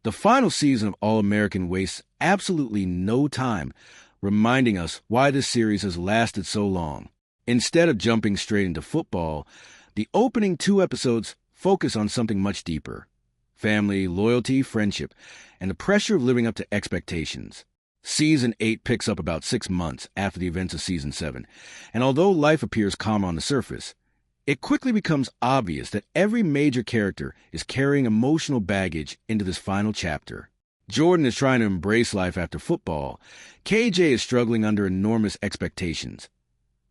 The final season of All-American wastes absolutely no time reminding us why this series has lasted so long. Instead of jumping straight into football, the opening 2 episodes focus on something much deeper: family, loyalty, friendship, and the pressure of living up to expectations. Season 8 picks up about 6 months after the events of Season 7, and although life appears calm on the surface, it quickly becomes obvious that every major character is carrying emotional baggage into this final chapter. Jordan is trying to embrace life after football. KJ is struggling under enormous expectations.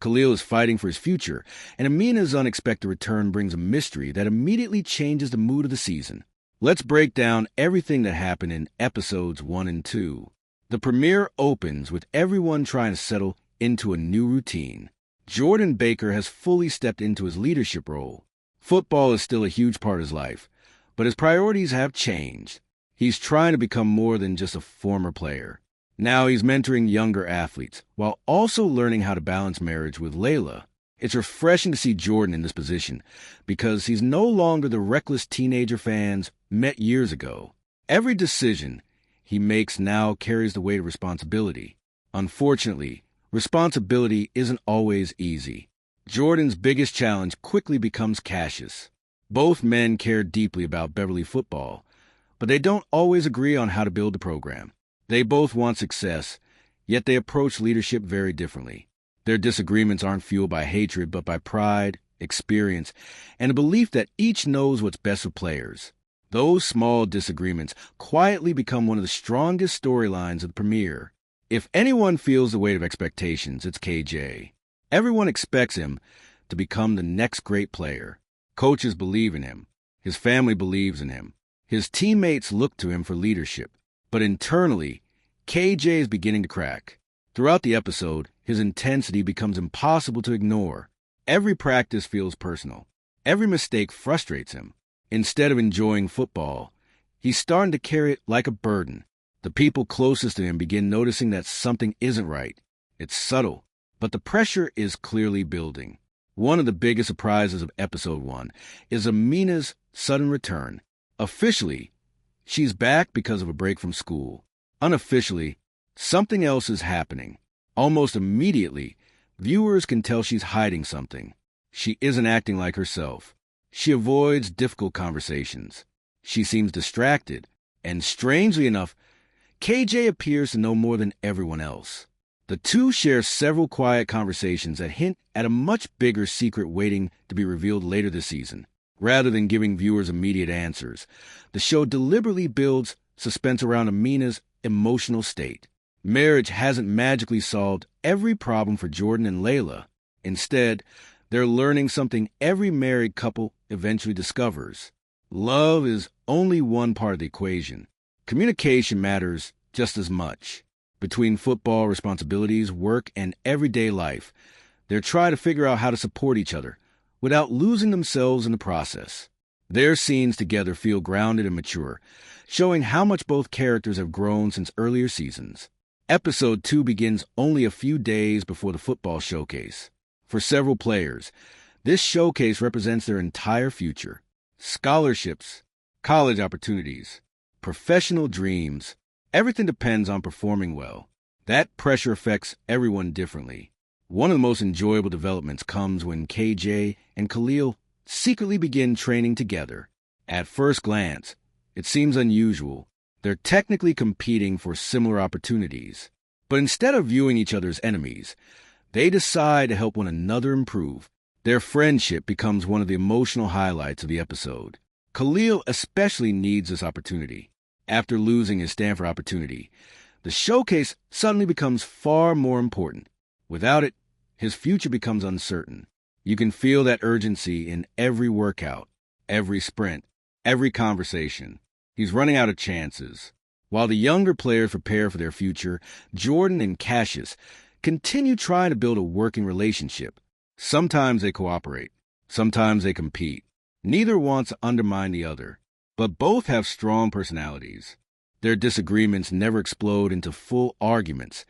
Khalil is fighting for his future, and Amina's unexpected return brings a mystery that immediately changes the mood of the season. Let's break down everything that happened in episodes 1 and 2. The premiere opens with everyone trying to settle into a new routine. Jordan Baker has fully stepped into his leadership role. Football is still a huge part of his life, but his priorities have changed. He's trying to become more than just a former player. Now he's mentoring younger athletes, while also learning how to balance marriage with Layla. It's refreshing to see Jordan in this position, because he's no longer the reckless teenager fans met years ago. Every decision he makes now carries the weight of responsibility. Unfortunately, responsibility isn't always easy. Jordan's biggest challenge quickly becomes Cassius. Both men care deeply about Beverly football, but they don't always agree on how to build the program. They both want success, yet they approach leadership very differently. Their disagreements aren't fueled by hatred, but by pride, experience, and a belief that each knows what's best for players. Those small disagreements quietly become one of the strongest storylines of the premiere. If anyone feels the weight of expectations, it's KJ. Everyone expects him to become the next great player. Coaches believe in him. His family believes in him. His teammates look to him for leadership. But internally, KJ is beginning to crack. Throughout the episode, his intensity becomes impossible to ignore. Every practice feels personal. Every mistake frustrates him. Instead of enjoying football, he's starting to carry it like a burden. The people closest to him begin noticing that something isn't right. It's subtle, but the pressure is clearly building. One of the biggest surprises of episode 1 is Amina's sudden return. Officially, she's back because of a break from school. Unofficially, something else is happening. Almost immediately, viewers can tell she's hiding something. She isn't acting like herself. She avoids difficult conversations. She seems distracted. And strangely enough, KJ appears to know more than everyone else. The two share several quiet conversations that hint at a much bigger secret waiting to be revealed later this season. Rather than giving viewers immediate answers, the show deliberately builds suspense around Amina's emotional state. Marriage hasn't magically solved every problem for Jordan and Layla. Instead, they're learning something every married couple eventually discovers. Love is only one part of the equation. Communication matters just as much. Between football responsibilities, work, and everyday life, they're trying to figure out how to support each other without losing themselves in the process. Their scenes together feel grounded and mature, showing how much both characters have grown since earlier seasons. Episode 2 begins only a few days before the football showcase. For several players, this showcase represents their entire future. Scholarships, college opportunities, professional dreams, everything depends on performing well. That pressure affects everyone differently. One of the most enjoyable developments comes when KJ and Khalil secretly begin training together. At first glance, it seems unusual. They're technically competing for similar opportunities. But instead of viewing each other as enemies, they decide to help one another improve. Their friendship becomes one of the emotional highlights of the episode. Khalil especially needs this opportunity. After losing his Stanford opportunity, the showcase suddenly becomes far more important. Without it, his future becomes uncertain. You can feel that urgency in every workout, every sprint, every conversation. He's running out of chances. While the younger players prepare for their future, Jordan and Cassius continue trying to build a working relationship. Sometimes they cooperate. Sometimes they compete. Neither wants to undermine the other, but both have strong personalities. Their disagreements never explode into full arguments,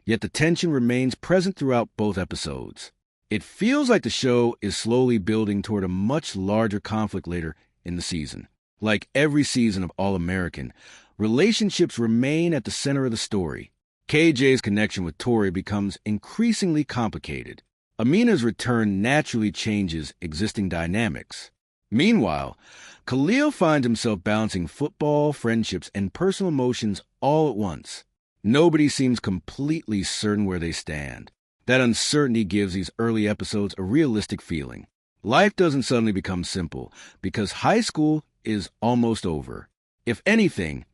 yet the tension remains present throughout both episodes. It feels like the show is slowly building toward a much larger conflict later in the season. Like every season of All-American, relationships remain at the center of the story. KJ's connection with Tori becomes increasingly complicated. Amina's return naturally changes existing dynamics. Meanwhile, Khalil finds himself balancing football, friendships, and personal emotions all at once. Nobody seems completely certain where they stand. That uncertainty gives these early episodes a realistic feeling. Life doesn't suddenly become simple because high school is almost over. If anything,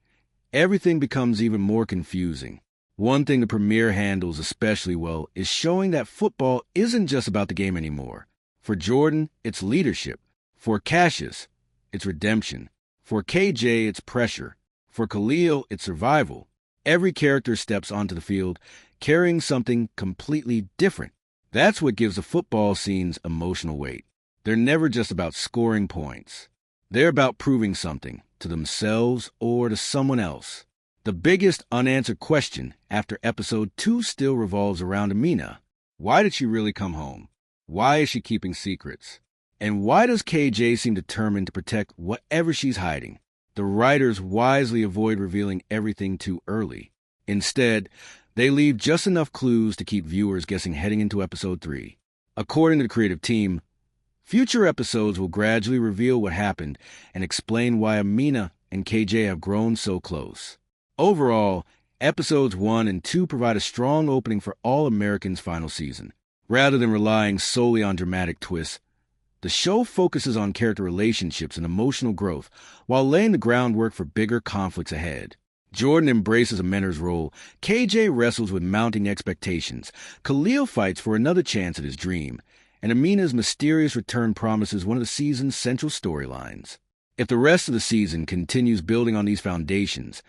everything becomes even more confusing. One thing the premiere handles especially well is showing that football isn't just about the game anymore. For Jordan, it's leadership. For Cassius, it's redemption. For KJ, it's pressure. For Khalil, it's survival. Every character steps onto the field carrying something completely different. That's what gives the football scenes emotional weight. They're never just about scoring points. They're about proving something to themselves or to someone else. The biggest unanswered question after episode 2 still revolves around Amina. Why did she really come home? Why is she keeping secrets? And why does KJ seem determined to protect whatever she's hiding? The writers wisely avoid revealing everything too early. Instead, they leave just enough clues to keep viewers guessing heading into episode 3. According to the creative team, future episodes will gradually reveal what happened and explain why Amina and KJ have grown so close. Overall, episodes 1 and 2 provide a strong opening for All-American's final season. Rather than relying solely on dramatic twists, the show focuses on character relationships and emotional growth while laying the groundwork for bigger conflicts ahead. Jordan embraces a mentor's role, KJ wrestles with mounting expectations, Khalil fights for another chance at his dream, and Amina's mysterious return promises one of the season's central storylines. If the rest of the season continues building on these foundations,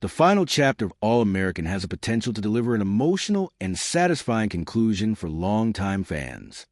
the final chapter of All-American has the potential to deliver an emotional and satisfying conclusion for longtime fans.